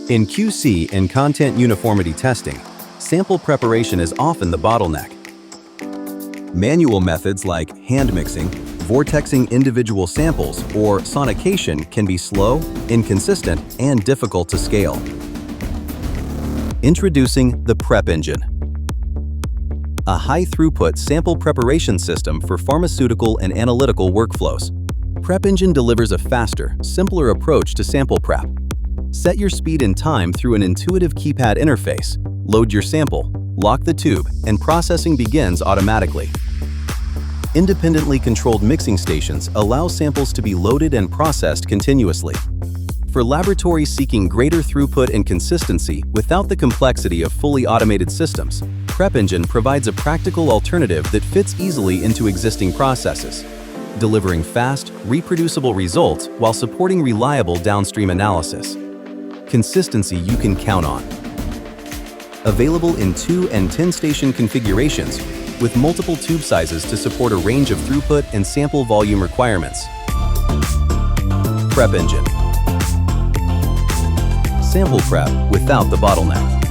In QC and content uniformity testing, sample preparation is often the bottleneck. Manual methods like hand mixing, vortexing individual samples, or sonication can be slow, inconsistent, and difficult to scale. Introducing the PrepEngine, a high-throughput sample preparation system for pharmaceutical and analytical workflows. PrepEngine delivers a faster, simpler approach to sample prep. Set your speed and time through an intuitive keypad interface, load your sample, lock the tube, and processing begins automatically. Independently controlled mixing stations allow samples to be loaded and processed continuously. For laboratories seeking greater throughput and consistency without the complexity of fully automated systems, PrepEngine provides a practical alternative that fits easily into existing processes, delivering fast, reproducible results while supporting reliable downstream analysis. Consistency you can count on. Available in 2 and 10 station configurations with multiple tube sizes to support a range of throughput and sample volume requirements. PrepEngine. Sample prep without the bottleneck.